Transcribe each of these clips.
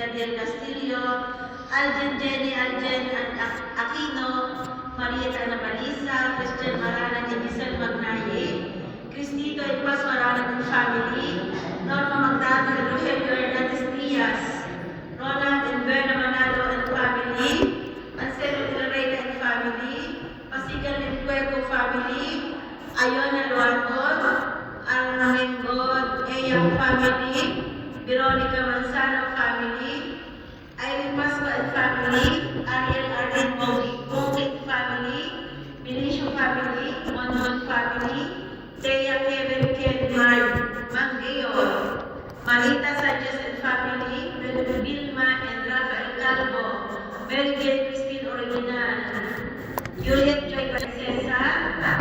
Gadiel Castillo, Aljen Jenny Aljen Aquino, Marieta Nabalisa, Christian Marana and Giselle Magnaye, Cristito and Paz Marana and family, Norma Magdano and Rogelio Hernandez Diaz, Ronald and Berna Manalo and family, Anselo de la Reina and family, Pasigan and Cuervo family, Ayona Luaton, Armengod Eyang family, Veronica Manzano family, Irene Pasco and family, Ariel Arden Bongit family, Benicio family, Monmon family, Thea Kevin Ken Mangayon, Marita Sanchez and family, Vilma and Rafael Calvo, Mary Jane Christine Original, Juliet Joy Princesa,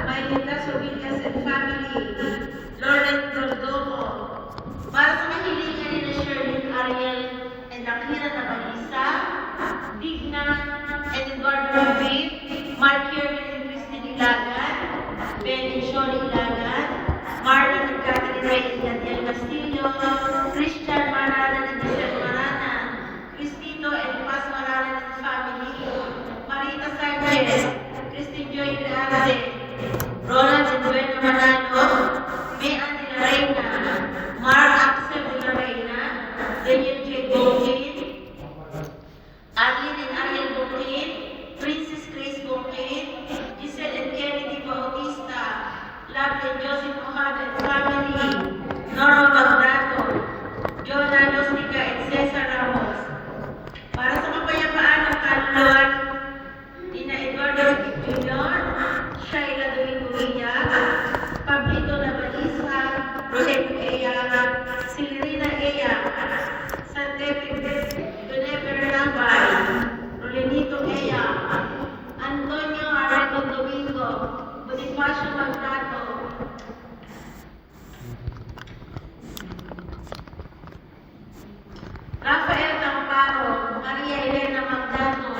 Maylita Sobilias and family, Lauren Tordomo. Para sa mahilingan ni na Sherlyn Ariel and Akira Nabalisa, Digna and Eduardo Rubin, Mark Yerman and Christine Ilagan, Ben and Shoni Ilagan, Marlon and Catherine Ray and Daniel Castillo, Christian Marana and Michelle Marana, Cristito and Paz Marana and family, Marita Sanchez, Christine Joy Arce, Ronald and Buena Manalo, Mayan de la Reina, Mark Axel de la Reina, Daniel J. Bongin, Arlene and Ariel Bongin, Princess Grace Bongin, Giselle and Kennedy Bautista, Lab and Joseph Ojada and family, Norma Magdato, Jonah Lostica and Cesar Ramos. Para sa kapayapaan ng kaluluwan, Dina Eduardo Jr., Shaila Domingo Villa, Pablito Nabalisa, Rogelio Eya, Silrina Eya, Santepe Benever Nabay, Rolenito Eya, Antonio Aragon Domingo, Bonifacio Magdato, Rafael Tamparo, Maria Elena Magdato,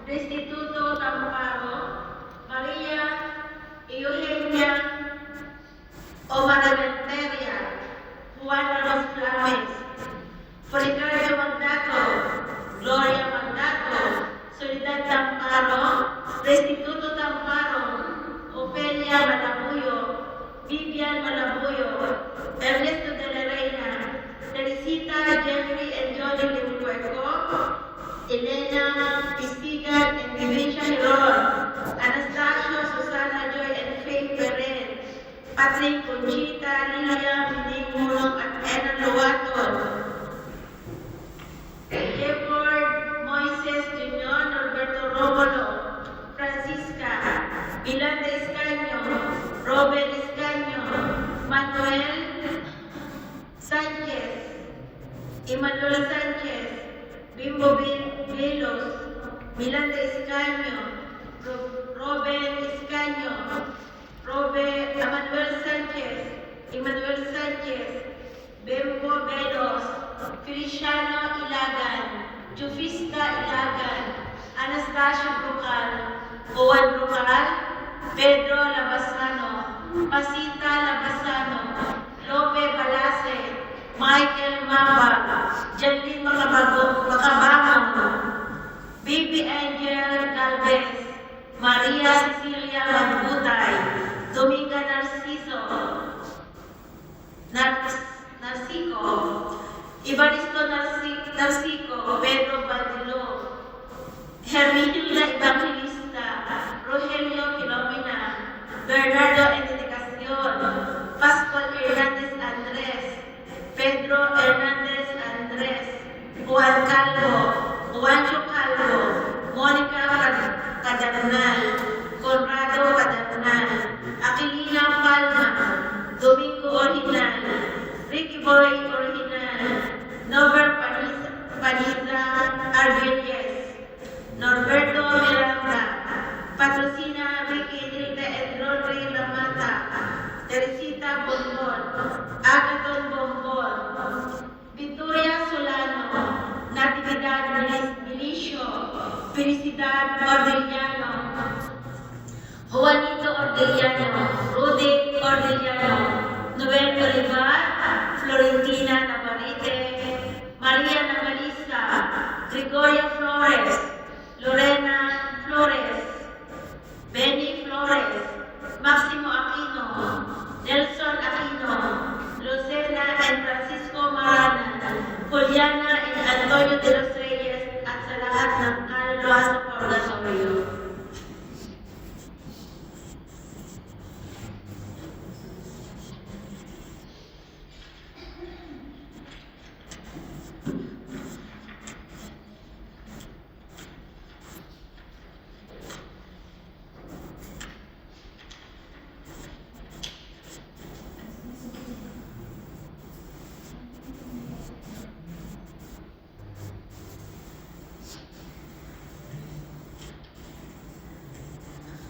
Restituto Tamparo, Maria Eugenia Omaramenteria, Juan Ramos Flores, Policardo Magdato, Gloria Magdato, Soledad Tamparo, Restituto Tamparo, Ofelia Malabuyo, Vivian Malabuyo, Ernesto de la Reina, Teresita, Jeffrey and Johnny Limuerco, Elena Pistigan and Division Heron, Anastasia, Susana Joy and Faith Beren, Patrick Conchita, Lilia Mining Mulong at Ena Luaton, Edward Moises Jr., Norberto Romulo, Francisca, Milanda Escaño, Robert Escaño, Manuel Sanchez, Emmanuel Sanchez, Bimbo Velos, Milanda Escaño, Robert Escaño, Emmanuel Sanchez, Bimbo Velos, Feliciano Ilagan, Jufista Ilagan, Anastasio Brucal, Juan Brucal, Pedro Labasano, Pasita Labasano, Lope Balase, Michael Maba, Janlin Macabangao, Baby Angel Galvez, Maria Cecilia Magbutay, Dominga Narciso, Ibaristo Narcico, Pedro Badilo, Hermila Evangelista, Rogelio Filomena, Bernardo Enricación, Pascual Hernandez Andres, Pedro Hernandez Andres, Juan Calvo, Juancho Calvo, Monica Cadanal, Conrado Cadanal, Aquilina Palma, Domingo Original, Ricky Boy Original, Norbert Paniza Arguelles, Norberto Miranda, Patrocina Ricky Nilda Edron Rey Lamata, Teresita Bonbon, Agaton Bonbon, Victoria Solano, Natividad Milicio, Felicidad Ordellano, Juanito Ordellano, Rudy Ordellano, Noel Olivar, Florentina Navarrete, Maria Navarisa, Gregoria Flores, Lorena Flores, Benny Flores, Maximo Aquino, Nelson Aquino, Lucena and Francisco Maranan, Juliana and Antonio de los Reyes, at sa lahat ng kaluluwa sa purgatorio.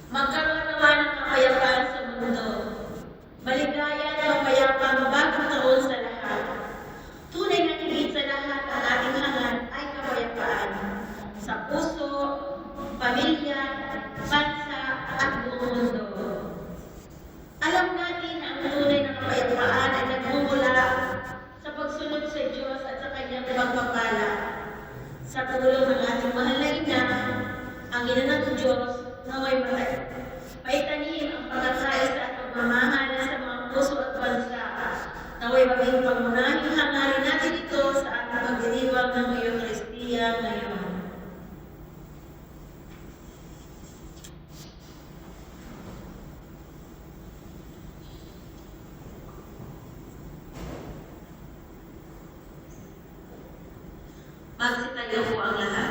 Magkaroon naman ng kapayapaan sa mundo. Maligaya at mapayapang bagong taon sa lahat. Tunay na higit sa lahat ang ating hangat ay kapayapaan. Sa puso, pamilya, bansa at buong mundo. Alam natin na ang tunay na kapayapaan ay nagmumula sa pagsunod sa Diyos at sa Kanyang pagpapala. Sa tulong ng ating mahal na ina, ang ina ng Diyos, naway maitanim ang pagkakais at pagmamahal sa mga puso at bansa. Naway maging pangunahing hangarin natin ito sa ating pagdiriwang ng Eucharistia ngayon. Magsitayo po ang lahat.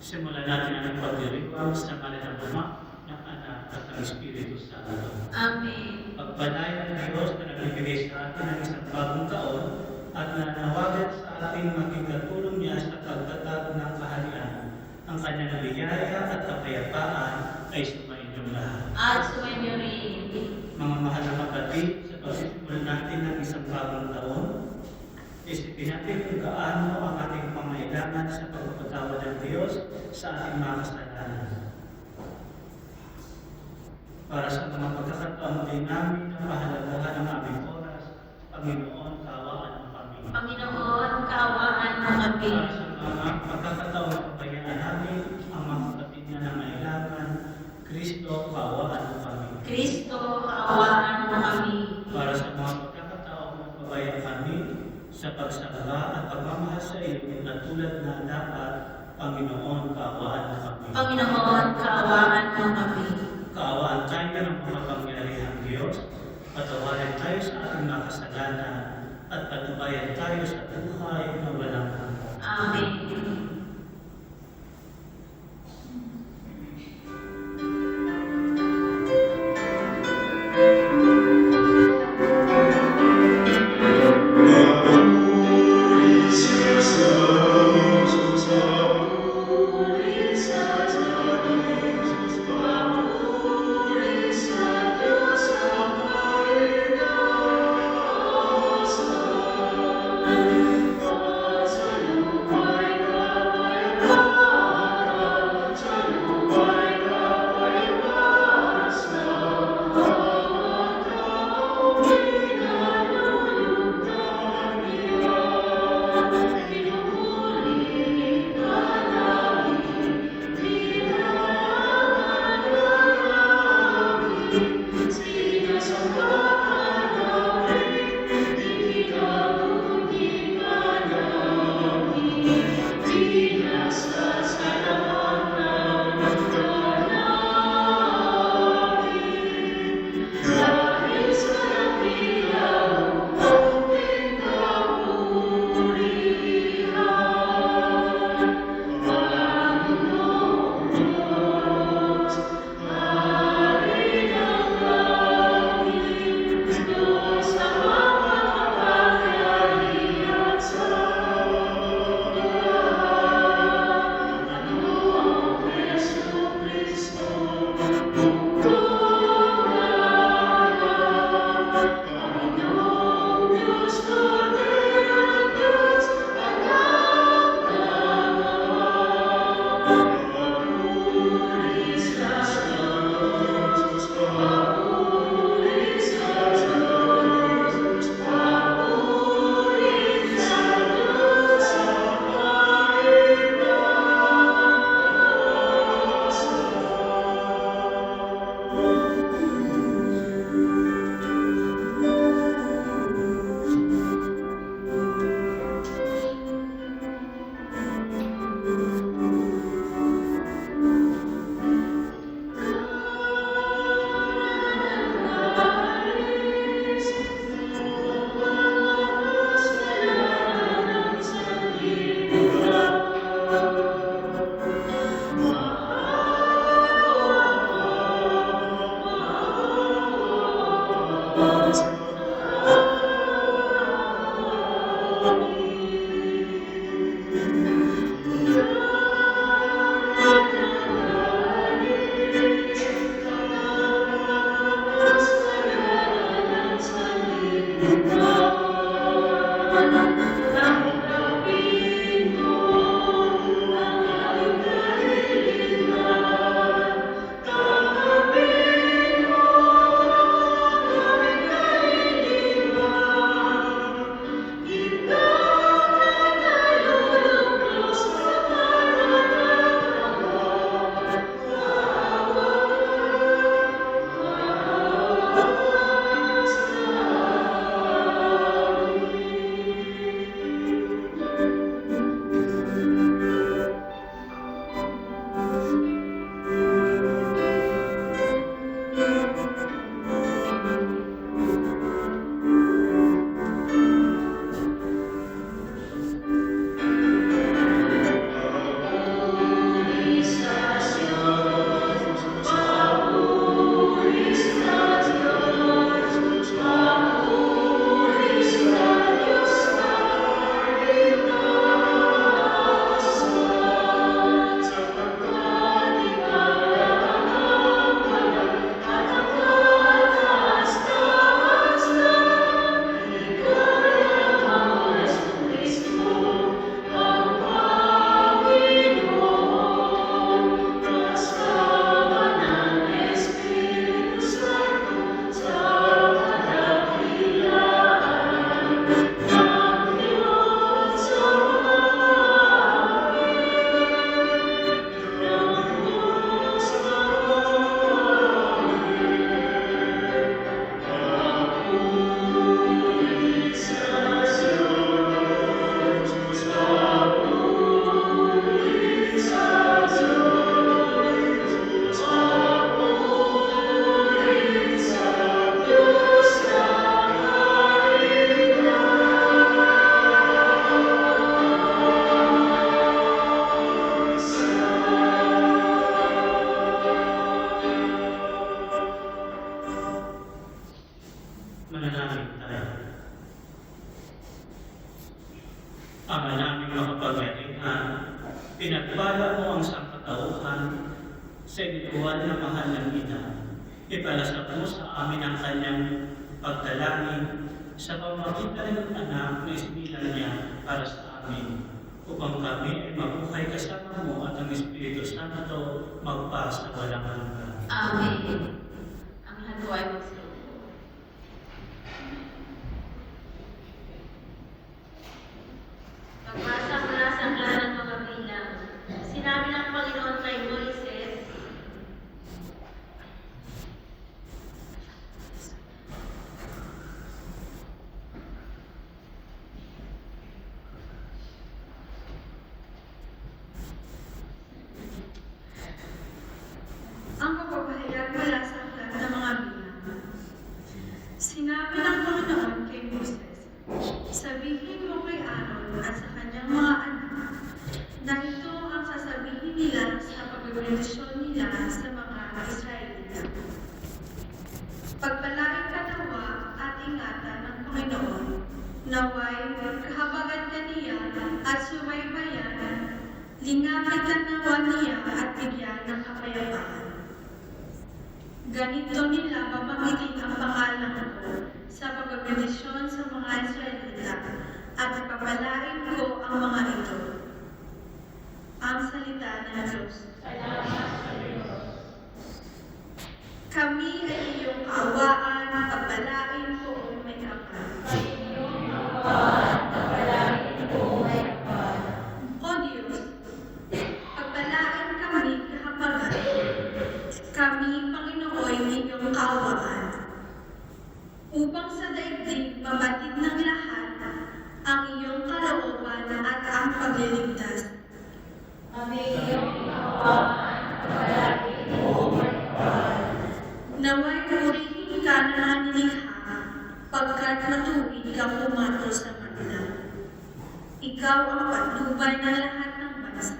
Simulan natin ang pagdiriwang sa ngalan ng Ama, ng Anak at ng Espiritu Santo. Amen. Pagpalain ng Diyos na nagbibigay sa atin ng isang bagong taon at nanawagan sa ating maging katulong niya sa pagtatag ng kaharian. Ang kanyang biyaya at kapayapaan ay sumainyong lahat. At sumainyo rin. Mga mahal na kapatid, sa pagsisimula natin ng isang bagong taon, namin na pahalagahan ang aming oras. Panginoon, kaawaan mo kami. Panginoon, kaawaan mo kami. Para sa mga pagkakataon na pabayaan namin ang mga kapatid na nangailangan, Kristo, kaawaan mo kami. Kristo, kaawaan mo kami. Para sa mga pagkakataon na pabayaan kami sa pagsamba at pagmamahal sa iyo na tulad na dapat, Panginoon, kaawaan mo kami. Panginoon, kaawaan mo kami. Kaawaan tayo ng mga pangyarihang Diyos, patawarin tayo sa ating mga kasalanan, at patubayan tayo sa buhay na walang hanggan. Amen. Manalangin tayo. Ama naming makapangyarihan, pinagpala mo ang sangkatauhan sa individual na mahal ng ina. Ipalasap mo sa amin ang kanyang pagdalangin sa pamamagitan ng anak na isinilang niya para sa amin, upang kami ay mabuhay kasama mo at ang Espiritu Santo magpas sa walang hanggan. Amen. Ang hando ay magsiluto. Pagbasa mula sa aklat ng mga bilang, sinabi ng Panginoon kay Moises, ang pagpapahayag mula sa aklat ng mga bilang. Sinabi ng Panginoon kay Moses, sabihin mo kay Aaron at sa kanyang mga anak na ito ang sasabihin nila sa pagbibendisyon nila sa mga Israelita. Pagpalain ka nawa at ingatan ng Panginoon, naway kahabagan ka niya at sumaybayan, lingapin ka nawa niya at bigyan ng kapayapaan. Ganito nila babanggitin ang pangalan ko sa pagbibendisyon sa mga Israelita at papalain ko ang mga ito. Ang salita ng Diyos. Kami ay iyong kaawaan, pagpalain ko o may kapal. O Diyos, pagpalain kami kahabagan. Kami, Panginoon, iyong kaawaan. Upang sa daigdig mabatid ng lahat ang iyong kalooban at ang pagliligtas. Naway purihin ka na nilikha, pagkat matuwid ka pumatol sa kanila. Ikaw ang patnubay ng lahat ng bansa.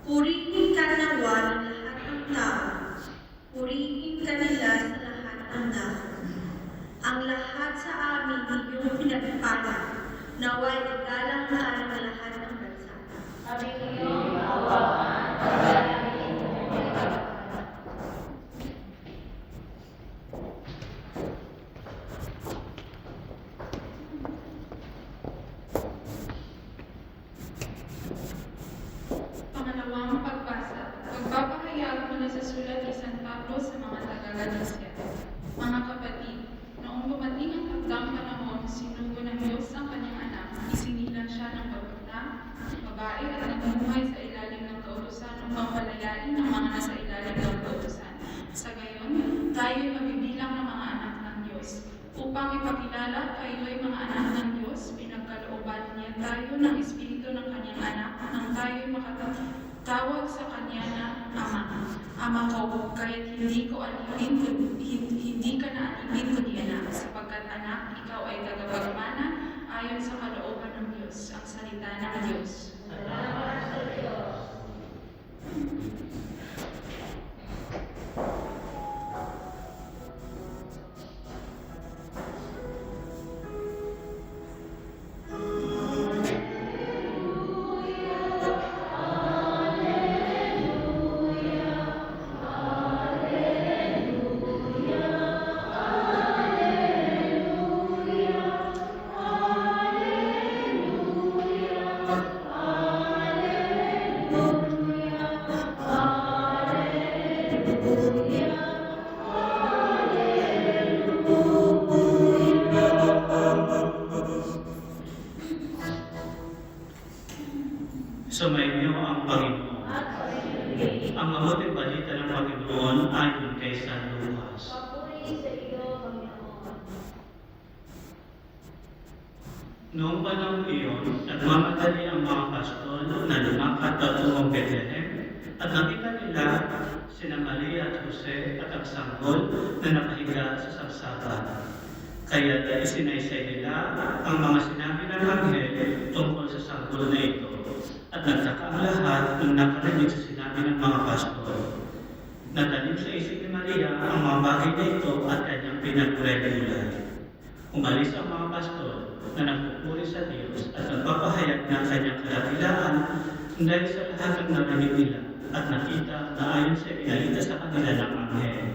Purihin ka nawa ng lahat ng tao. Purihin ka nila sa lahat ng dahon. Ang lahat sa amin iyong pinagpala, naway igalang ka ng lahat ng bansa. Pangalawang pagbasa. Pagpapahayag mula sa sulat ni San Pablo sa mga taga-Galacia. Mga kapatid, noong dumating ang takdang panahon, sinugo ng Diyos ang kanyang anak. Isinilang siya ng babae at nagmumuhay sa ilalim ng kautusan upang palayain ang mga nasa ilalim ng kautusan. Sa gayon, tayo'y mabibilang ng mga anak ng Diyos. Upang ipakilala tayo'y mga anak ng Diyos, pinagkalooban niya tayo ng Espiritu ng kanyang anak nang tayo'y makatawag sa kanya na Ama. Ama ko, kaya't hindi ka na alipin kundi anak, sapagkat anak, ikaw ay tagapagmana ayon sa kalooban ng Diyos, ang salita ng Diyos. Sumainyo ang Panginoon. Ang mabuting balita ng Panginoon ayon kay San Lucas. Noong panahon iyon, nagmamadali ang mga pastol na lumakad patungong Bethlehem at nakita nila sina Maria at Jose at ang sanggol na nakahiga sa saksakan. Kaya isinaysay nila ang mga sinabi ng anghel tungkol sa sanggol na ito. At nagtaka ang lahat nung nakarinig sa sinabi ng mga pastol. Natanim sa isip ni Maria ang mga bagay na ito at kanyang pinagregulay. Umalis ang mga pastor na nagpupuri sa Diyos at nagpapahayag ng kanyang kadakilaan dahil sa lahat ng narinig nila at nakita na ayon sa pinalita sa kanila ng anghel.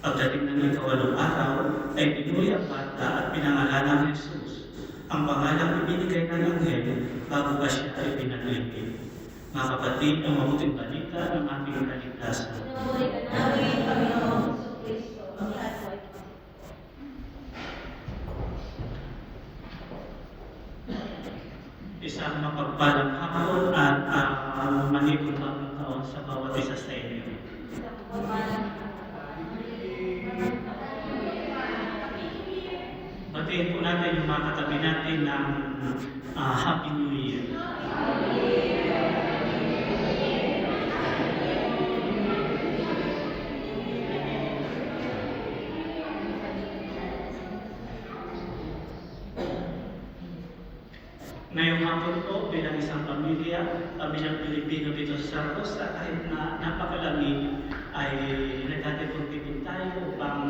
Pagdating ng ikawalong araw, ay pinuri ang bata at pinangalan ng Jesus, ang pangalang ibinigay ng anghel bago pa siya ay pinagligid. Mga kapatid, ang mabuting balita ng ating kaligtasan. Nawi, Panginoon Kristo, ang lahat po ay Isang mapagpalang hapon at manibong bagong taon sa bawat isa sa inyo. Batiin po natin yung mga katabi natin ng Happy New Year. Ngayong hapon po, bilang isang pamilyang Pilipino dito sa Saragossa, kahit na napakalamig, ay nagtatipon-tipon tayo upang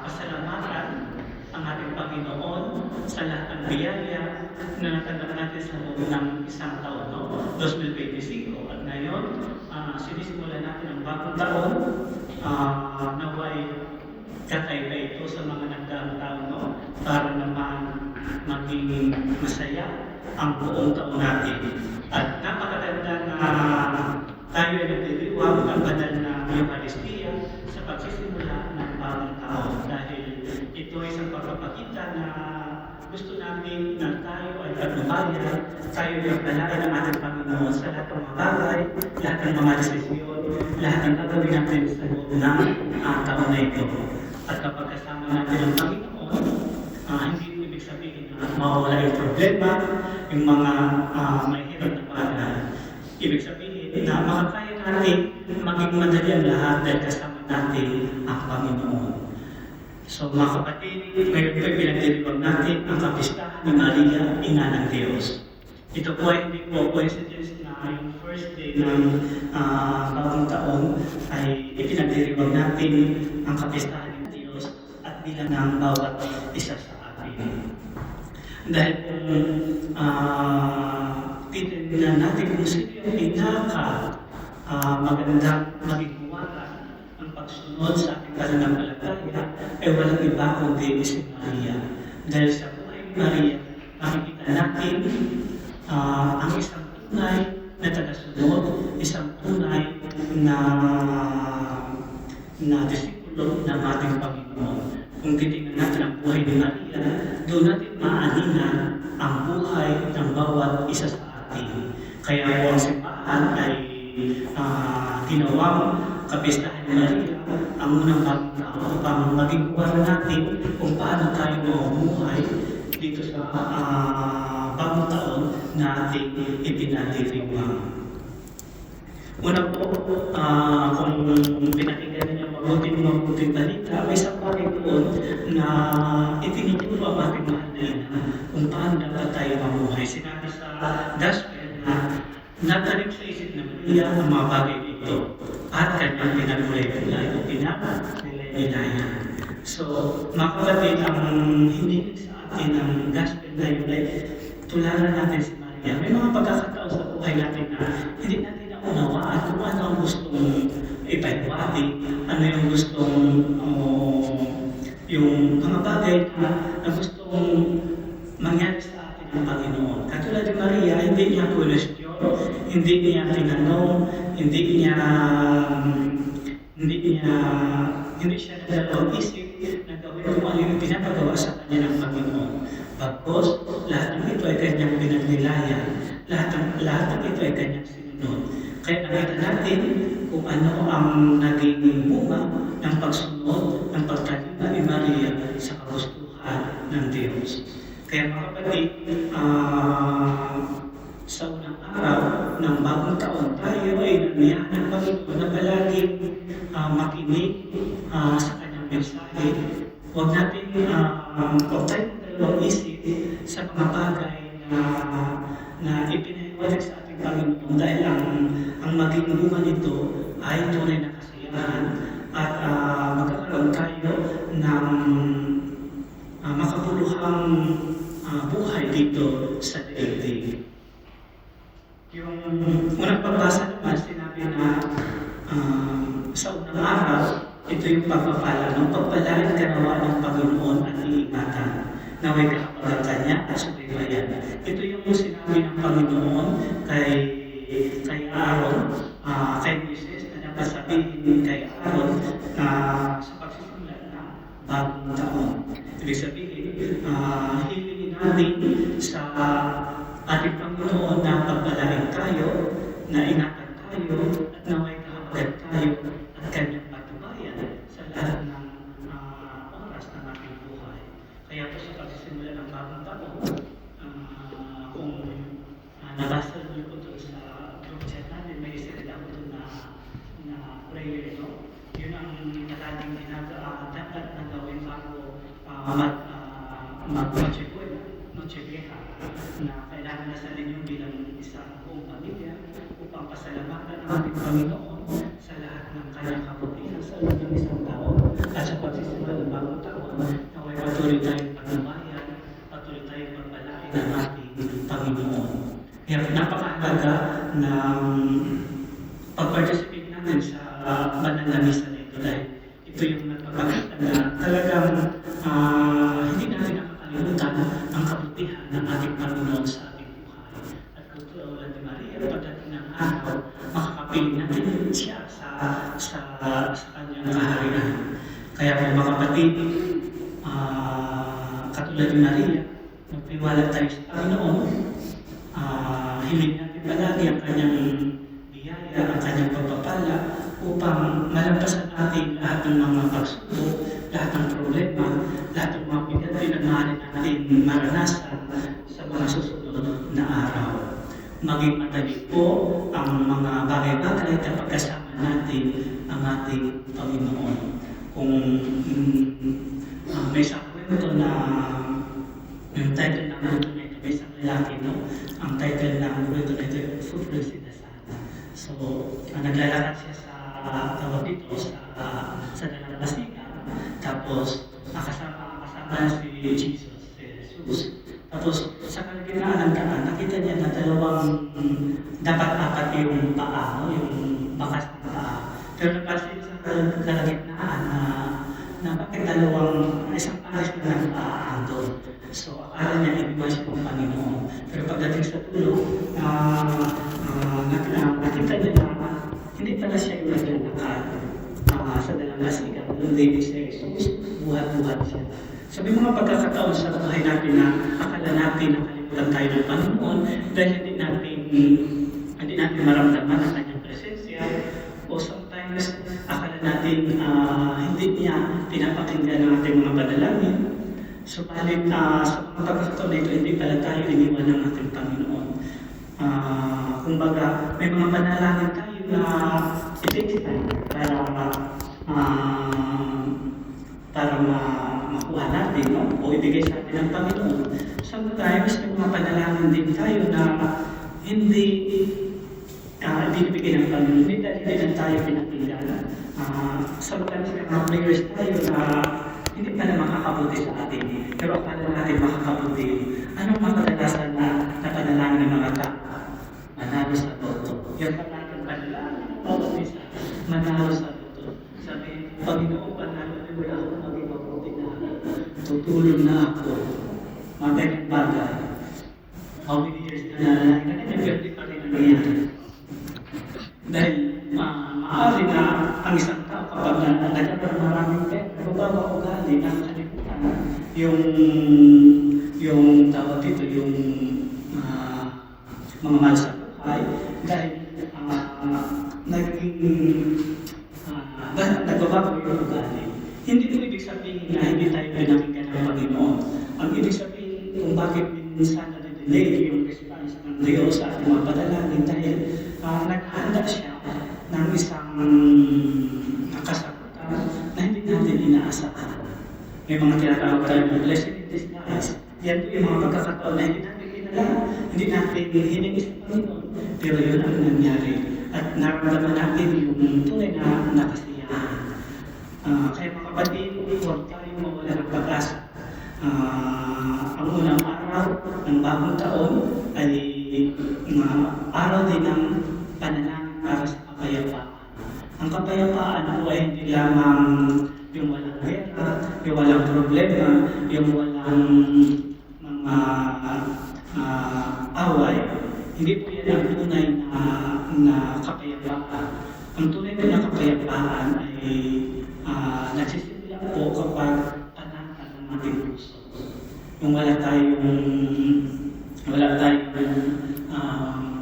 pasalamatan ang ating Panginoon sa lahat ng biyaya na natanggap natin sa loob ng isang taon, 2025. At ngayon, sinisimulan natin ang bagong taon, naway kakaiba ito sa mga nagdaang taon, para naman maging masaya ang buong taon natin. At napakaganda na tayo ay nagdiriwang ng banal na Eucharistia sa pagsisimula ng bagong taon, dahil ito ay isang pagpapakita na gusto natin na tayo ay patnubayan, tayo ay palain ng ating Panginoon sa lahat ng mga bagay, lahat ng mga desisyon, lahat ng gagawin natin sa loob ng taon na ito. At kapag kasama natin ang Panginoon, hindi ibig sabihin na mawawala yung problema, yung mga mahirap na bagay. Ibig sabihin na makakaya natin maging madali ang lahat dahil kasama natin ang Panginoon. So mga kapatid, ngayon po pinagdiriwang natin ang kapistahan ni Maria, Ina ng Diyos. Ito po ay hindi po coincidence na yung first day ng bagong taon ay ipinagdiriwang natin ang kapistahan ng Diyos at bilang ng bawat isa sa atin. Dahil kung titignan natin kung sino yung magandang magiguwala ang pagsunod sa ating pananampalataya, ay walang iba kundi si Maria. Dahil sa buhay ni Maria, makikita natin ang isang tunay na tagasunod, isang tunay na disipulo ng ating Panginoon. Kung titingnan natin ang buhay ni Maria, doon natin maaalina ang buhay ng bawat isa sa atin. Kaya po ang simbahan ay ginawang kapistahan ni Maria ang unang bagong taon upang maging buwan natin kung paano tayo maumuhay dito sa bagong taon na ating ipinadiriwang. Una po, kung pinakinggan niyo mabuting balita, may isang bagay doon na itinuturo ang ating mahal na ina kung paano dapat tayo mamuhay. Sinabi sa gospel na natanim sa isip na Maria ang mga bagay dito at kanyang pinagulay-gulay o pinapalilay-nilaya. So, mga kapatid, ang hindi sa atin ang gospel na yun ay tularan natin si Maria. May mga pagkakataon sa buhay natin na hindi natin unawaan kung ano ang gustong ipahibati, ano yung gustong yung mga bagay na gustong mangyari sa atin ng Panginoon. Katulad ni Maria, hindi niya question, hindi niya tinanong, hindi siya nagdalawang isip na gawin kung ano yung pinapagawa sa kanya ng Panginoon. Bagkos, lahat ng ito ay kanyang pinagnilaya, lahat ng ito ay kanyang sinunod. Kaya nakita natin kung ano ang naging bunga ng pagsunod, ng pagtanim ni Maria sa kagustuhan ng Diyos. Kaya mga kapatid, sa unang araw ng bagong taon, tayo ay naniyahan ng Panginoon na palaging makinig sa kanyang mensahe. Huwag natin tayong dalawang isip sa mga bagay na ipinahiwalag sa ating Panginoon, dahil ang maging bunga nito ay tunay na kasiyahan at magkakaroon tayo ng makabuluhang buhay dito sa daigdig. Yung unang pagbasa naman, sinabi na sa unang araw, ito yung pagpapala. Pagpalain ka nawa ng Panginoon at iingatan. Naway kapagatan niya at subaybayan. Ito yung sinabi ng Panginoon kay Aaron, kay Moises, na napasabihin kay Aaron sa pagsisimula ng bagong taon. Ibig sabihin, hilingin natin sa ating Panginoon na pagpalain tayo, na ingatan tayo, at naway kahabagan tayo at kanyang patubayan sa lahat ng oras ng ating buhay. Kaya po sa pagsisimula ng bagong taon, kung nabasa niyo po doon sa group chat natin, may isang ako doon na prayer, no? Yun ang laging dapat na gawin bago mag-check na kailangan na sa inyo bilang isang buong pamilya upang pasalamatan ang ating Panginoon sa lahat ng kanyang kabutihan sa loob ng isang taon at sa pagsisimula ng bagong taon na may patuloy tayong pagnabayan, patuloy tayong pagpalain ng ating Panginoon. Kaya napakahalaga ng pag-participate natin sa banal na misa na ito dahil ito yung nagpapakita na talagang hindi natin nakakalimutan ang kabutihan ng ating Panginoon sa ating buhay. At kung tulad ni Maria, pagdating ng araw, makakapiling natin siya sa kanyang kaharian. Kaya po mga kapatid, katulad ni Maria, magtiwala tayo sa Panginoon, hiling natin palagi ang kanyang biyaya, ang kanyang pagpapala upang malampasan natin lahat ng mga pagsubok, lahat ng problema, lahat ng mga pinagdali na maaari natin maranasan sa mga susunod na araw. Maging madali po ang mga bagay-bagay kapag kasama natin ang ating Panginoon. Kung may isang kwento na yung title ng kwento na ito, may isang lalaki, no? Ang title ng kwento na ito, Footloose in the Sun. So, naglalakad siya sa tawag dito sa dalampasigan, tapos kasama si Jesus, si Jesus. Tapos sa kalagitnaan ng daan, nakita niya na dalawang dapat apat yung paa, no? Yung bakas ng paa. Pero napansin sa kalagitnaan na bakit isang pares na ng paa doon. So akala niya iniwan siya ng Panginoon. Pero pagdating sa tulog, nakita niya na hindi pala siya yung naglalakad sa dalampasigan. Kundi si Jesus, buhat-buhat siya. Sabi mga pagkakataon sa buhay natin na akala natin nakalimutan tayo ng Panginoon dahil hindi natin maramdaman ang kanyang presensya o sometimes akala natin hindi niya pinapakinggan ang ating mga panalangin. Subalit sa mga pagkakataon na ito, hindi pala tayo iniwan ng ating Panginoon. Kumbaga, may mga panalangin tayo na it-takes time para makuha natin, no? O ibigay sa atin ng Panginoon. Sometimes, may mga panalangin din tayo na hindi binibigay ng Panginoon. Hindi lang tayo pinakinggan. Sometimes, may mga prayers tayo na hindi pa na makakabuti sa atin. Pero akala natin makakabuti. Anong makadalasan na panalangin ng mga tao? Manalo sa toto. Yan pa natin panalangin. Bawat isa, manalo sa toto. Sabi, Panginoon, panalo na wala akong maging mabuti na. Tutulong na ako. Mga ganyan bagay. How many years na nanalangin? Nag-20 pa rin ang yan. Dahil maaari na ang isang tao kapag nagkaroon maraming pera, babawa ugali, nakakalimutan yung tawag dito, yung mga mahal sa buhay, dahil nagbabago yung ugali. Hindi ito ibig sabihin na hindi tayo pinakinggan ng Panginoon. Ang ibig sabihin kung bakit minsan na-delay yung response ng Diyos sa ating mga panalangin dahil naghahanda siya ng isang kasagutan na hindi natin inaasahan. May mga tinatawag tayo ng blessing in disguise. Yan po yung mga pagkakataon na hindi natin kinala, hindi natin hiningi sa Panginoon. Pero yun ang nangyari. at naramdaman natin yung tunay na kasiyahan. Kaya mga kapatid, huwag tayong mawala ng pag-asa. Ang unang araw ng bagong taon ay araw din ng panalangin para sa kapayapaan. Ang kapayapaan po ay hindi lamang yung walang gera, yung walang problema, yung walang mga away. Hindi po yan ang tunay na kapayapaan. Ang tunay na kapayapaan ay nagsisimula po kapag panatag ng ating puso. Yung wala tayong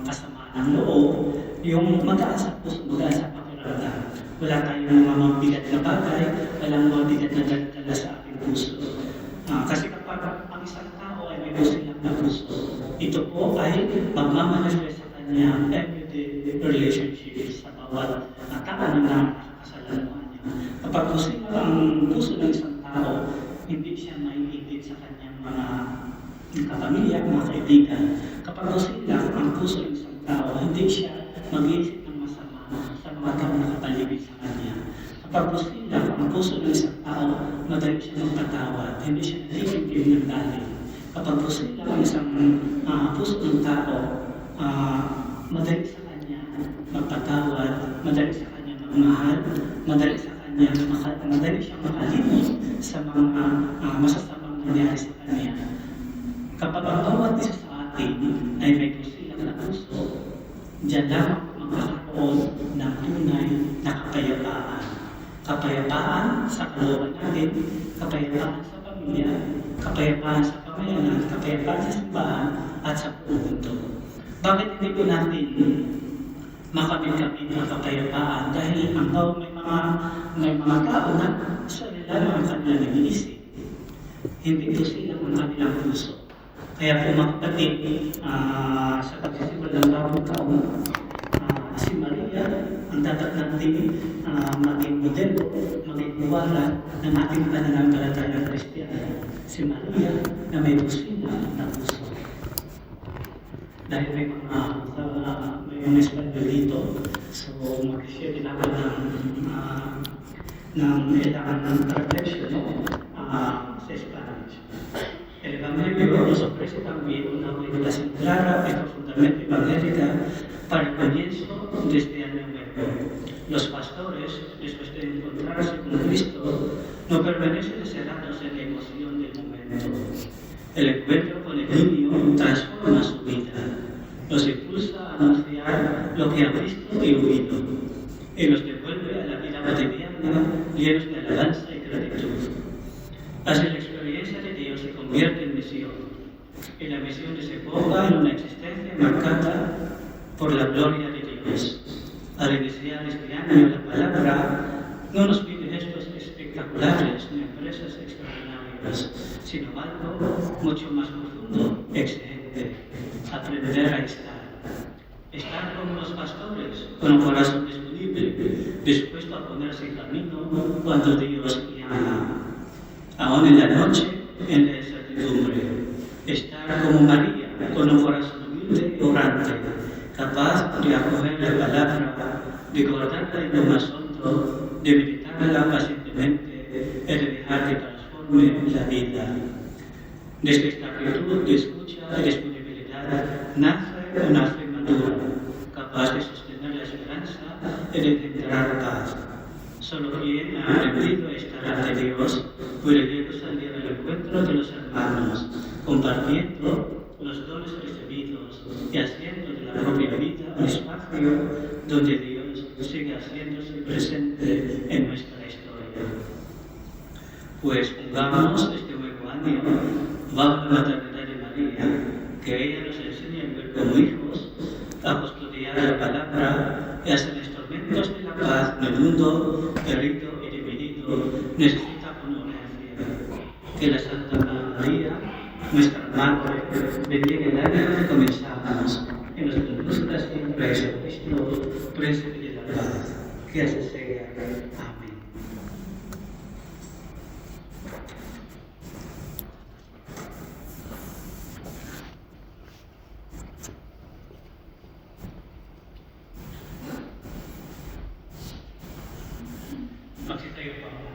kasamaan ng loob, yung magaan sa puso, magaan sa pakiramdam. Wala tayong mga mabigat na bagay, walang mabigat na dala sa ating puso. Kasi kapag ang isang tao ay may pusilang na puso, ito po ay magmamanifest sa kanya everyday relationship sa bawat tao na nakakasalamuhan niya. Kapag pusilang ang puso ng isang tao, hindi siya maiinggit sa kanyang mga kapamilya, mga kaibigan. Kapag pusilang ang puso ng isang tao, hindi siya mag-iisip ng masama sa mga tao na nakapaligid sa kanya. Kapag pusilang ang puso ng isang tao, madali siya magpatawad, hindi siya nagiging ng galing. Kapag pusilang ang isang puso ng tao, madali sa kanya magpatawad, madali sa kanya magmahal, madali siyang makalimot sa mga masasamang nangyari sa kanya. Kapag ang bawat isa sa atin ay may pusilang na puso, diyan lamang magkakaroon ng tunay na kapayapaan. Kapayapaan sa kalooban natin, kapayapaan sa pamilya, kapayapaan sa pamayanan, kapayapaan sa simbahan, at sa buong mundo. Bakit hindi po natin makamit-kamit ang kapayapaan? Dahil ang tao may mga tao na sarili lamang ang kanilang nag-iisip. Hindi po sila ang kanilang puso. Kaya po mga kapatid, sa pagsisimula ng bagong taon, si Maria, ang dapat natin maging modelo, maging buwala ng ating pananampalatayang Kristiyano. Si Maria na may pusila na puso. Dahil may may Espanyol dito, so mag-share din ako ng ilang reflection sa Spanish. El Evangelio nos ofrece también una orientación clara y profundamente evangélica para el comienzo de este año nuevo. Los pastores, después de encontrarse con Cristo, no permanecen encerrados en la emoción del momento. El encuentro con el niño transforma su vida, los impulsa a anunciar lo que han visto y oído, y los devuelve a la vida cotidiana llenos de alabanza y gratitud. Así la experiencia de Dios se convierte en misión, y la misión desemboca en una existencia marcada por la gloria de Dios. Al iniciar este año la palabra no nos pide gestos espectaculares ni empresas extraordinarias, sino algo mucho más profundo, excelente: aprender a estar como los pastores, con un corazón disponible, dispuesto a ponerse en camino cuando Dios llama. Aún en la noche, en la incertidumbre, estar como María, con un corazón humilde y orante, capaz de acoger la palabra, de guardarla en lo más hondo, de meditarla pacientemente y de dejar que transforme la vida. Desde esta actitud de escucha y disponibilidad nace una fe madura, capaz de sostener la esperanza y de encontrar paz. Solo quien ha aprendido a estar ante Dios puede luego salir al encuentro de los hermanos, compartiendo los dones recibidos y haciendo de la propia vida un espacio donde Dios sigue haciéndose presente en nuestra historia. Pues pongamos este nuevo año bajo la maternidad de María, que ella nos enseña a vivir como hijos, a custodiar la palabra y a ser instrumentos de la paz en el mundo herido y dividido necesita una urgencia. Que la Santa María, nuestra Madre, bendiga el año que comenzamos y nos conduzca siempre a Jesucristo, príncipe de la paz. Que así sea. Amén. Magsitayo po ako.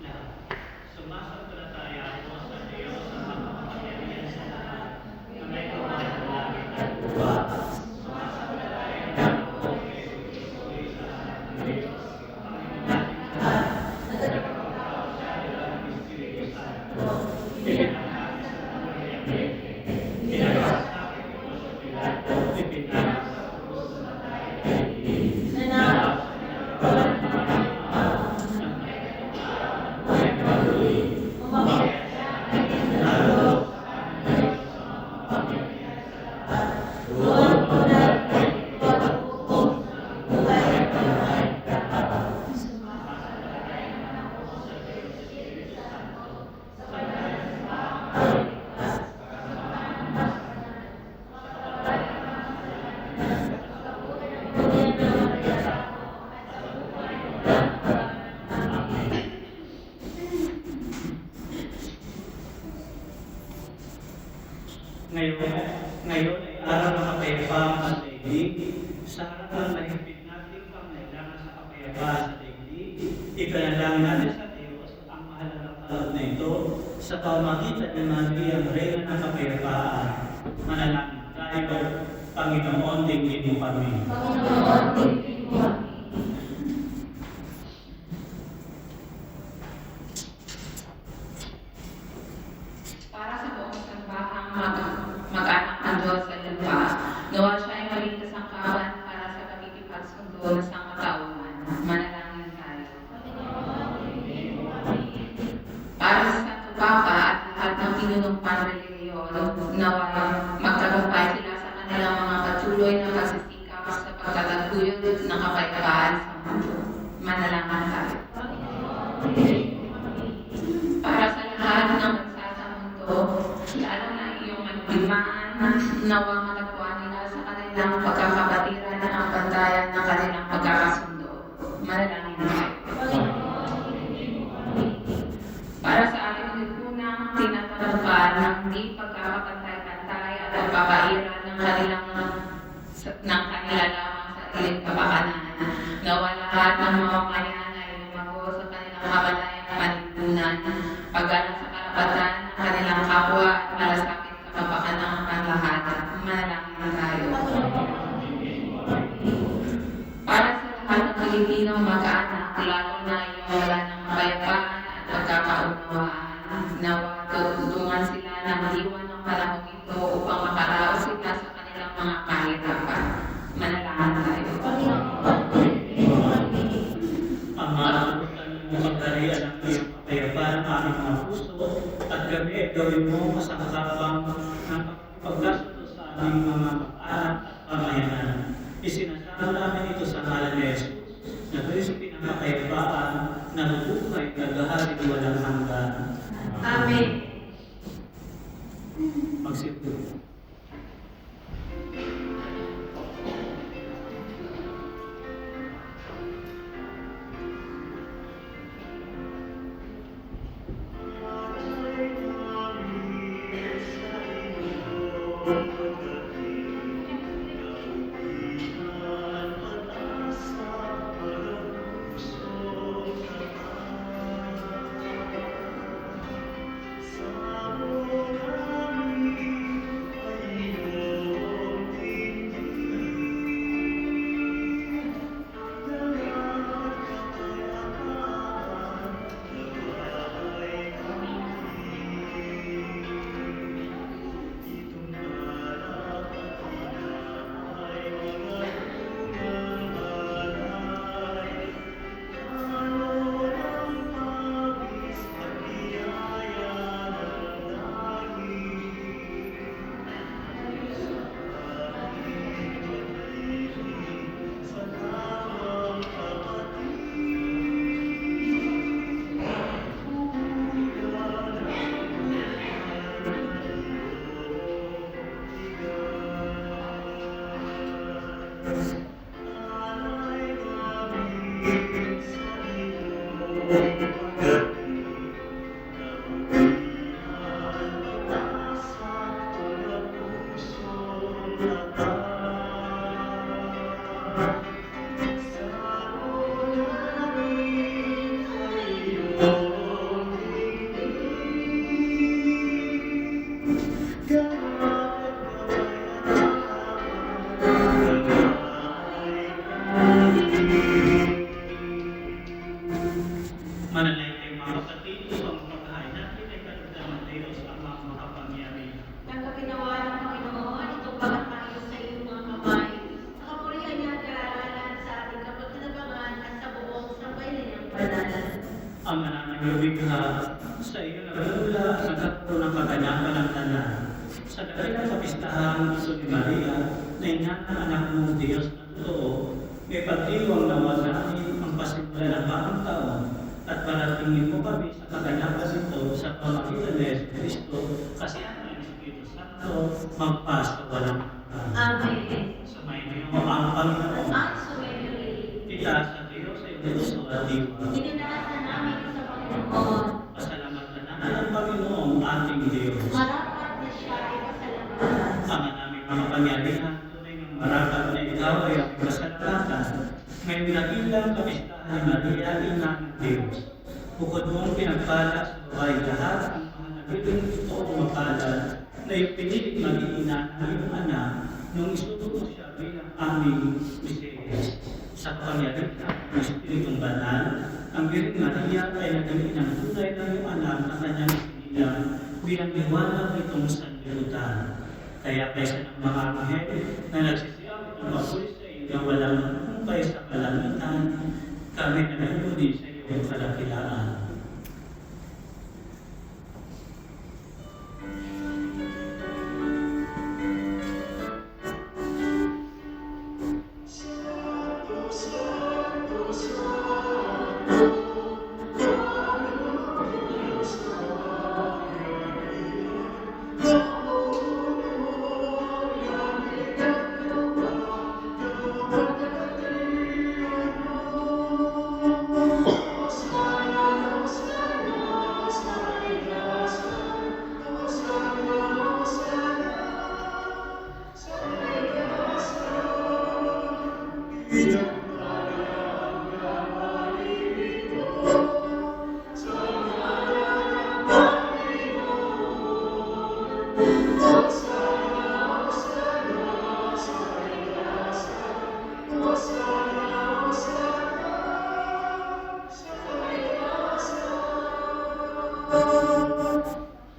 Lahat. Sumasampalataya ako sa Diyos sa makapangyarihan sa lahat na may gawa ng langit at lupa. Sumasampalataya ako kay Jesucristo, isa ng Diyos, Panginoon natin lahat, na nagpapakaw siya ng Espiritu Santo. Pinangalan sa Maria Virgen, pinagawa sa akin ito sa Pilato, ipinagawa sa krus na tayo nanalaw sa pinagawa ng mga tao, ng may katuwaan, may patuloy, umakyat siya ay nanalo sa kanan ng Diyos sa makapangyarihan sa lahat. Doon po natin ito at hukom ng buhay at buhay lahat. Sumasalalay naman ako sa Diyos Espiritu Santo, sa banal na pagkaligtas, kasamaan ng masalanan, sa kapalan ng kasalanan, sa kabuhay ng buhay na magkasama, at sa buhay ng walang hanggan. Amen. Ngayon ay araw ng kapayapaan sa daigdig. Sa harap ng mahigpit nating pangailangan sa kapayapaan sa daigdig, ipanalangin natin sa Diyos ang mahalagang kaloob na ito sa pamamagitan ni Maria, ang Reyna ng Kapayapaan. Manalangin tayo, Panginoon, dinggin mo kami. Panginoon, dinggin mo kami. Para sa buong sangbahang mag-anak ng Diyos sa lupa, gawa siya ay maligtas ang kawan para sa pagkikipagsundo na sangkatauhan. Manalangin tayo. Para sa Santo Papa at lahat ng pinunumpan relihiyon, nawa magtagumpay sila sa kanilang mga patuloy na pagsisikap sa pagtataguyod ng kapayapaan sa mundo. Manalangin tayo. Para sa lahat ng bansa sa mundo, lalo na iyong magdigmaan, nawa matagpuan nila sa kanilang pagkakapatiran ang bantayan ng kanilang pagkakasundo. Manalangin tayo. Para sa ating lipunang tinatagpuan ng di pagkakapantay-pantay at pagpapairan ng kanilang lamang sariling kapakanan, nawa lahat ng mamamayan ay lumago sa kanilang kabalayang panlipunan, paggalang sa karapatan ng kanilang kapwa at malasakit kapakanan ng lahat. Manalangin tayo. Para sa lahat ng Pilipino mag-anak, lalo na yung wala ng kapayapaan at pagkakaunawaan, nawa tutulungan sila na maiwan ng panahon ito upang makaraos sila sa kanilang mga kahirapan. Manalangin tayo. Amahan mo magdarian ang iyong kapayapaan ng aming mga puso at gabi gawin mo masangkapang ng pagkasundo sa aming mga mag-anak at pamayanan. Isinasama namin ito sa ngalan ni Jesus na prinsipe ng kapayapaan na bubuhay naghahatid walang hanggan. Amen. Magsipo. Ama namin lumikha, sa iyo nagmula at nagkaroon ng kaganapan ng tanan. Sa dakilang kapistahan ito ni Maria, na ina ng anak mong Diyos na totoo, may pagdiwang na walain ang pasimula ng bagong taon at paratingin mo kami sa kaganapan nito sa pamagitan ni Yesu Cristo kasi ang Espiritu Santo magpas sa walang hanggan. Amen. Sumayin mo ang Panginoon. Ang sumayo. Itaas sa Diyos sa puso at diwa. Dinadaan namin sa Panginoon. Pasalamatan natin ang Panginoon ating Diyos. Marapat na siya ay pasalamatan. Ama namin makapangyarihan, tunay ng marapat na ikaw ay ang pasalamatan. Ngayong nagilang kapistahan ni Maria, Ina ng Diyos. Bukod mong pinagpala sa babae lahat, ang mahalagiling ito ang mapalad na ipinilit maging ina ng iyong anak nung isuto mo siya bilang aming Mesiyas. Sa kapangyarihan ng Espiritong Banal, ang Birhen Maria ay naging inang tunay ng iyong anak na kanyang sinilang bilang liwanag nitong sanlibutan. Kaya kaysa ng mga anghel na nagsisiyawit ng papuri sa iyo na walang humpay sa kalangitan, kami naluludi sa iyong kadakilaan.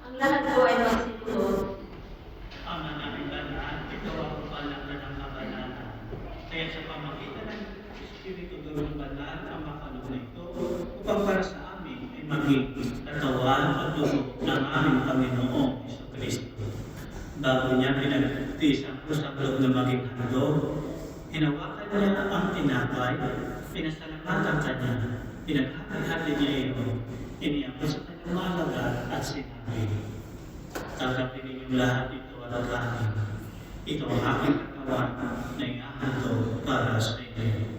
Ang lahat po ay magsikulog. Ama namin banal, ikaw ang kapalaran ng kabanalan. Kaya sa pamagitan ng Espiritu Gawang Banal, ang makalog na ito, upang para sa amin ay maging katawan at dugo ng aming Panginoong Hesus Kristo. Bago niya pinagtiis ang krus ang loob na maging handog, hinawakan niya ang tinapay, pinasalamatan kanya, pinaghati-hati niya iyon, iniyakot sa kanyang malaga at sinabi, "Tanggapin ninyong lahat ito at kanin. Ito ang aking katawan na iahandog para sa inyo."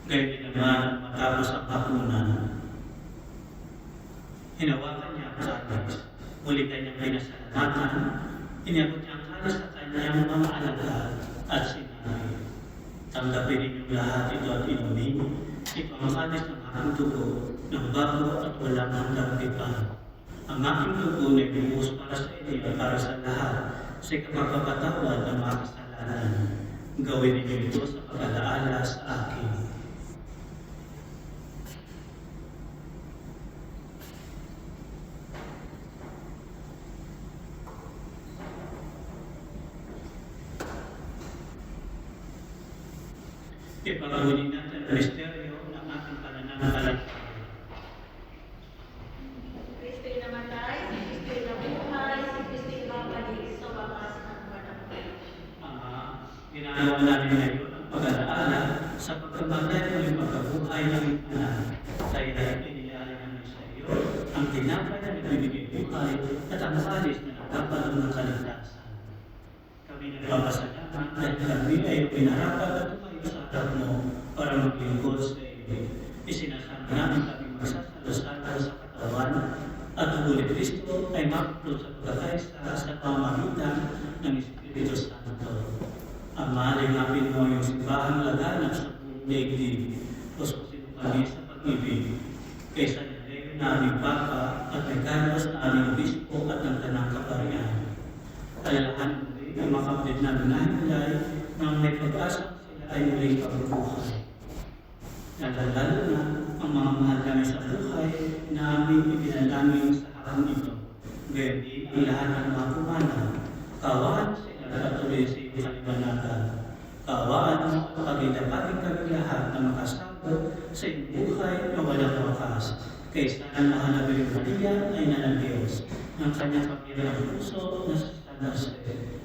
Gayun din naman matapos ang hapunan, hinawakan niya ang kalis, muli kanyang pinasalamatan, inabot niya ang kalis sa kanyang mga alagad at sinabi, "Tanggapin ninyong lahat ito at inumin. Ito ang kalis ng aking dugo, ng bago at walang hanggang tipan. Ang aking dugo na ibuhos para sa inyo at para sa lahat sa ikapagpapatawad ng mga kasalanan. Gawin ninyo ito sa pag-alaala sa akin." Ipagawin natin ang misteryo ng ating pananampalataya. Kristo'y namatay, si Kristo'y nabuhay, si Kristo'y babalik sa wakas ng panahon. Ginagawa namin ngayon ang pag-alaala sa pagkamatay ng iyong pagkabuhay ng iyong anak. Kaya inilalayan namin sa iyo ang tinapay na nagbibigay buhay at ang kalis na nagpapalong ng kaligtasan. Kami nagpapasalamat dahil kami ay pinarapat at tumayo sa harap mo para maglingkod sa iyo. Isinasama namin kami magsasalo-salo sa katawan at dugo ni Kristo ay mapulo sa pagkakaisa sa pamamagitan ng Espiritu Santo. Ama, lingapin mo yung simbahang laganap sa buong daigdig. Puspusin mo kami sa pag-ibig. Kaysa nilay na aming Papa at may karas na aming Obispo at ng Tanang Kaparian. Alalahanin mo rin ang mga kapatid namin na hinalay nang may pag-asa sila ay muling pagbubuhay. Lalo na ang mga mahal namin sa buhay na aming ipinalangin sa hapon ito. ang lahat ng mga pumanaw. Kaawaan mo sila at patuloy sa iyong kaliwanagan. Kaawaan mo at pagdapating kami lahat na makasabot sa iyong buhay na walang wakas. Kaysa ang mahal na Birhen Maria ay na ng Diyos, ng kanyang kapirang puso na sa San Jose.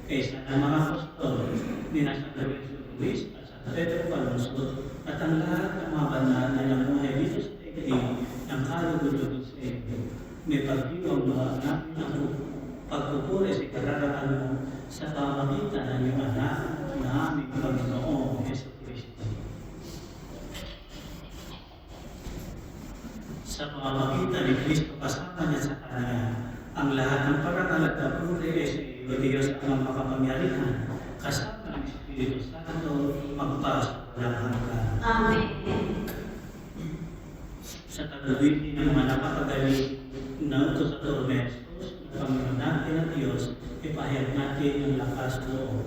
Kaysa ang mga apostol, ni na San Lorenzo Luis at San Pedro Calungsod, at ang lahat ng mga banal na namuhay dito sa daigdig ng kalugod-lugod sa iyo. May pagdiwang luha namin ang pagpupuri sa kararaan mo sa pamamagitan ng iyong anak na aming Panginoong Hesus Kristo. Sa pamamagitan ni Kristo kasama niya sa Kanya, ang lahat ng parangal at papuri ay sa iyo, Diyos ang makapangyarihan, kasama ng Espiritu Santo, magpasa walang hanggan. Amen. Sa talubutin ng mga napakagaling na utos at ormesos ng Panginoon natin at Diyos, ipahayag natin ang lakas loob.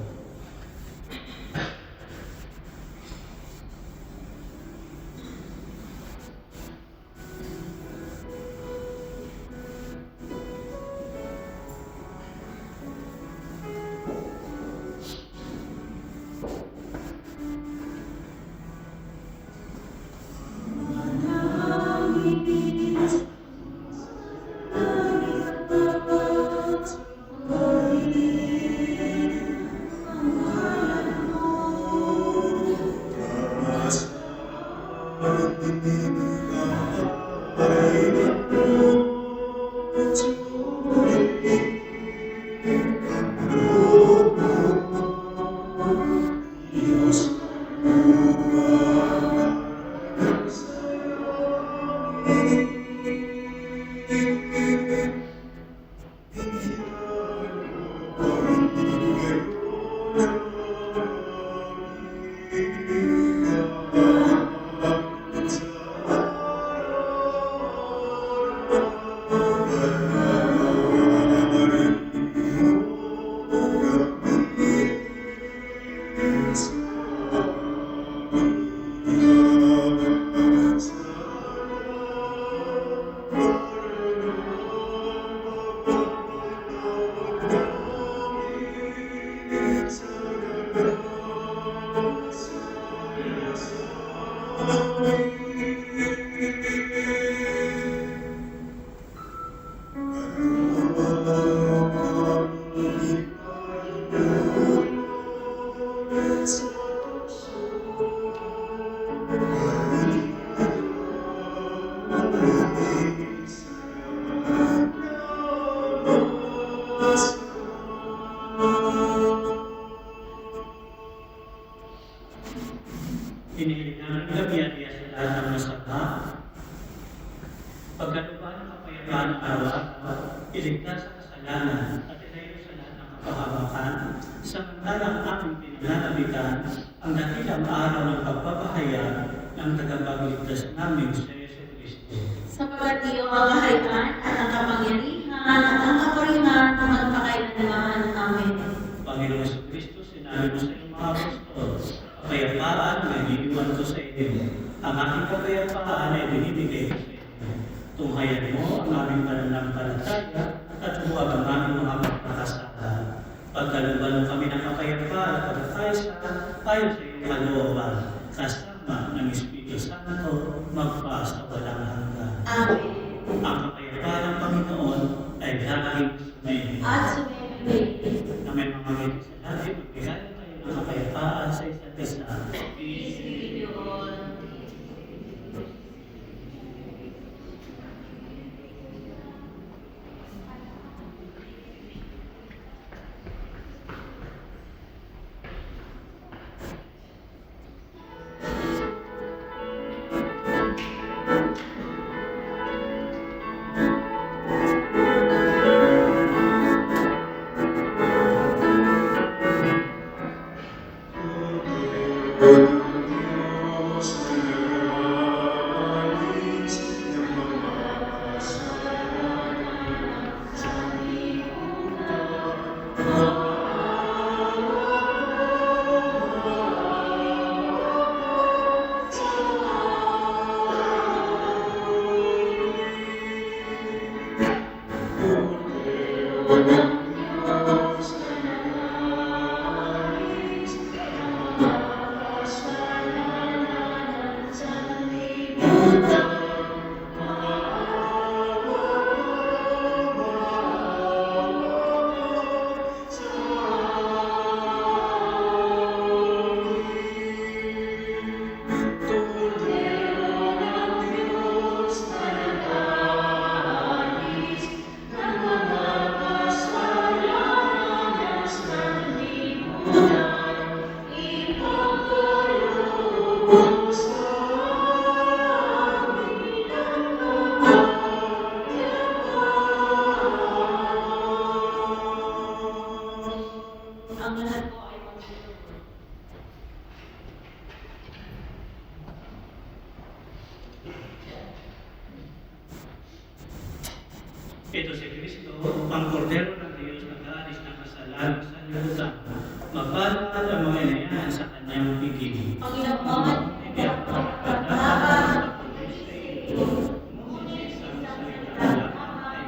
Inihiling namin gabi-gabi sa lahat ng masama. Pagkatupad ng kapayapaan ng araw-araw, iligtas sa kasalanan at ilayo sa lahat ng kapahamakan, samantalang aming pinananabitan ang dakilang araw ng pagpapahayag ng tagapagligtas namin sa Yesu Kristo. Sapagat iyo ang kaharian at ang kapangyarihan at ang kapurihan magpakailanman. Amen. Panginoon Yesu Kristo, sinabi mo sa iyong mga apostol, kapayapaan na iniiwan ko sa inyo. Ang aking kapayapaan ay binibigay ko sa inyo. Tunghayan mo ang aming pananampalataya at huwag ang aming mga pagkakasala. Pagkaluban mo kami ng kapayapaan at pagkakaisa ayon sa iyong kalooban, kasama ng Espiritu Santo, magpa sa walang hanggan. Amen. Ang kapayapaan ng Panginoon ay laging sumayin. At sumibig. Na may mga ngiti sa natin, magbigay kayo ng kapayapaan sa isa't isa. Ito si Kristo, ang kordero ng Diyos na nag-aalis ng kasalanan sa libutan. Mapalad ang mga inayahan sa kanyang piging. Panginoon, Kaya pagkakataon sa pag-ibig sa iyo, ngunit sa isang salita lamang ay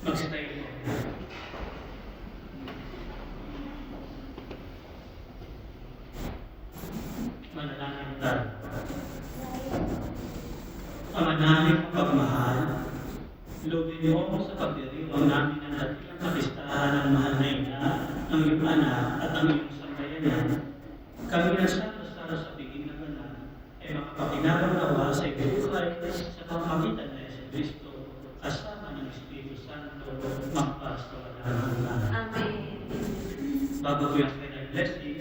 magsitayo po. Manalangin tayo. Ama namin pagmahal, loobin mo sa pagdiriwang namin ng dakilang kapistahan ng mahal na ina, ang iyong anak at ang iyong sambayanan. Kami na sa biging na banal ay makapakinabangawa sa iyong buhay sa pamamagitan na Yesu Kristo, kasama ng Espiritu Santo, magpasawala. Amen. Bago ko yung final blessing,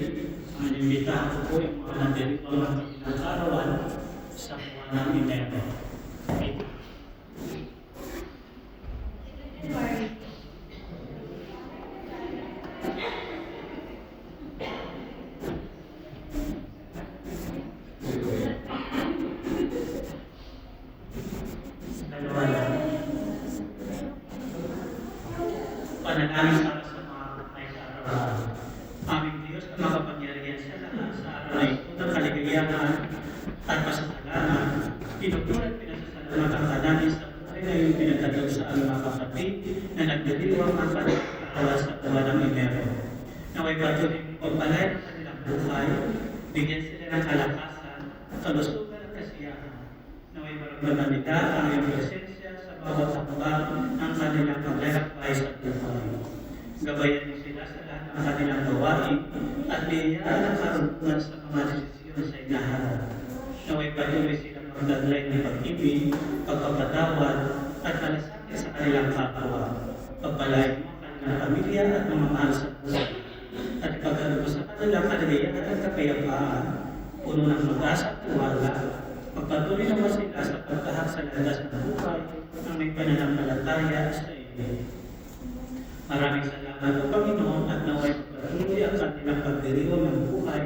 ang inimbitahan ko po yung mga nandirito ng pinag-arawan sa buwan ng Enero. Dalawa lang. Panalangin para sa mga patay sa araw-araw. Aming Diyos na makapangyarihan sa lahat sa araw na ito ng kaligayahan at pasasalamat Pinupuri at pinasasalamatan ka namin sa buhay na iyong pinagdadal sa aming mga kapatid na nagdiriwang ang pagkakawa sa buwan ng Enero. Naway patuloy mong pagpalay ng kanilang buhay, bigyan sila ng kalakasan, kalusugan at kasiyahan. Naway maramdaman nila ang iyong presensya sa bawat hakbang ng kanilang paglalakbay sa buhay. Gabayan mo sila sa lahat ng kanilang gawain at bigyan ng karunungan sa mga desisyon sa inaharap. Naway patuloy silang magdadalay ng pag-ibig, pagpapatawad at malasakit sa kanilang kapwa. Pagpalain mo ang kanilang pamilya at mga mahal sa buhay. At ipagkaloob sa kanilang kaligayahan at kapayapaan, puno ng pag-asa at tiwala. Pagpatuloy naman sila sa pagtahak sa landas ng buhay ng may pananampalataya sa iyo. Maraming salamat o Panginoon at naway pagpatuloy ang kanilang pagdiriwang ng buhay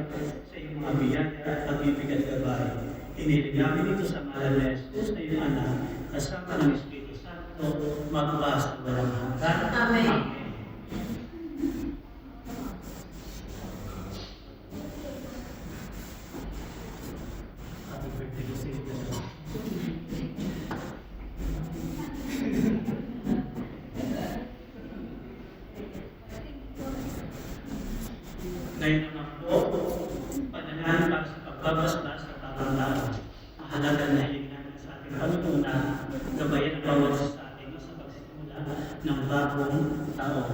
sa iyong mga biyaya at pag-ibig at gabay. Hiniling namin ito sa ngalan ni Jesus na iyong anak, kasama ng Espiritu Santo, magpas sa walang hanggan. Amen. Happy birthday to Savior. Ngayon naman po, panalangin para sa pagbabasbas sa tamang tao. Mahalaga na hiling natin sa ating Panginoon na gabayan ang bawat isa sa atin sa pagsisimula ng bagong taon.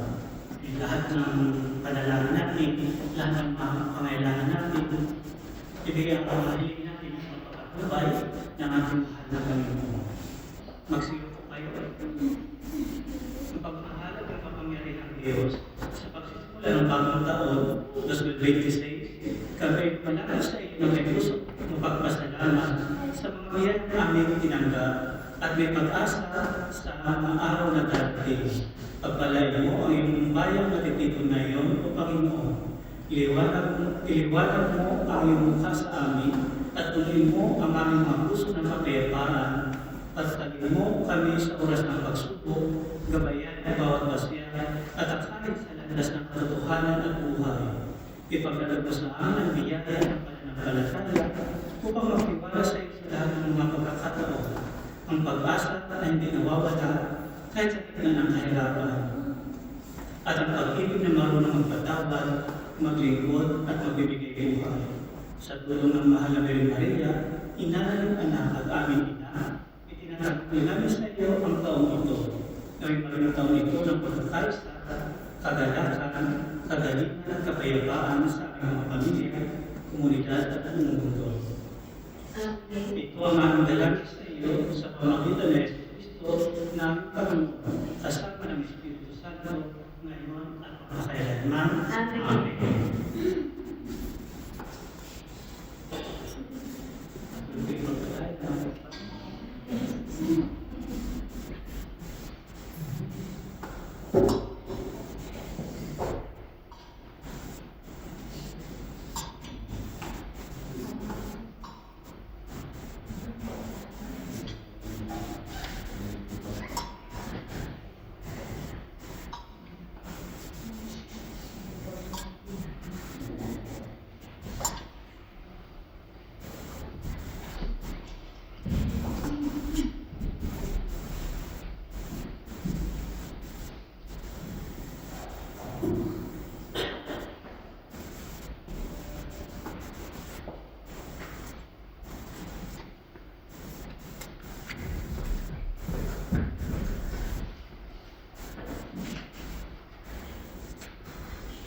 Lahat ng panalangin natin, lahat ng mga pangailangan natin, ibigay ang hiling natin sa pagpapatubay ng ating mahal na Panginoon. Magsiyo po kayo. Ang pagmamahalag ng kapangyarihan ng Diyos sa pagsisimula ng bagong taon, 2026, kami manalo sa iyo ng may puso mapagpasalamat sa mga biyaya na aming tinanggap at may pag-asa sa mga araw na darating. Pagpalain mo ang iyong bayang natitipon ngayon, O Panginoon. Iliwanag mo ang iyong mukha sa amin at tuloy mo ang aming mga puso ng kapayapaan. Pagtalin mo kami sa oras ng pagsubok, gabayan ang bawat basya at aksanin sa landas ng katotohanan at buhay. Ipagkaloob mo sa amin ang biyaya ng pananampalataya upang magtiwala sa iyo sa lahat ng mga pagkakataon. Ang pag-asa na hindi nawawala kahit sa gitna ng kahirapan. At ang pag-ibig na marunong magpatawad, maglingkod at magbibigay buhay. Sa tulong ng mahal na Birhen Maria, ina ng anak at aming ina, itinatagpil namin sa iyo ang taong ito. Gawing maraming taon ito ng pagkakaisa, kagalakan, kagalingan at kapayapaan sa aming mga pamilya, komunidad at buong mundo. Amen. Ito ang aming dalangin sa iyo sa pamagitan ng Yesu Cristo na aming Panginoon, kasama ng Espiritu Santo, ngayon at magpakailanman. Amen. Amen.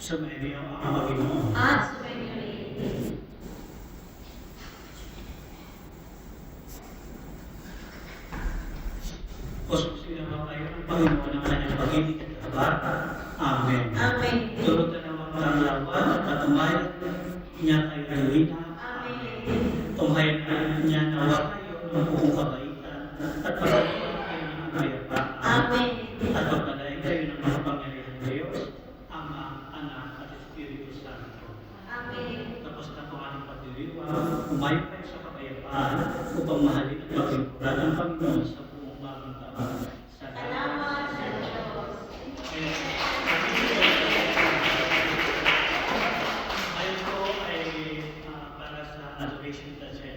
Sumainyo ang Panginoon. At sumainyo rin. Puspusino naman kayo ng Panginoon ng kanyang pag-ibig at habag. Amen. Amen. Turot na naman ang lawan at patumayan niya kayo ng wina. Amen. Tumayan niya nawa kayo ng buong kabaitan at pagkakuha kayo ng kapayapaan. Amen. At pagpalain kayo ng mga pangyarihan ng Diyos, Ama, Anak at Espiritu Santo. Amen. Tapos na po ating pagdiriwang, umayo kayo sa kapayapaan upang mahalin at maglingkuran ang Panginoon sa buong bagong taon. Salamat sa Diyos. Ngayon po ay para sa adoration touch.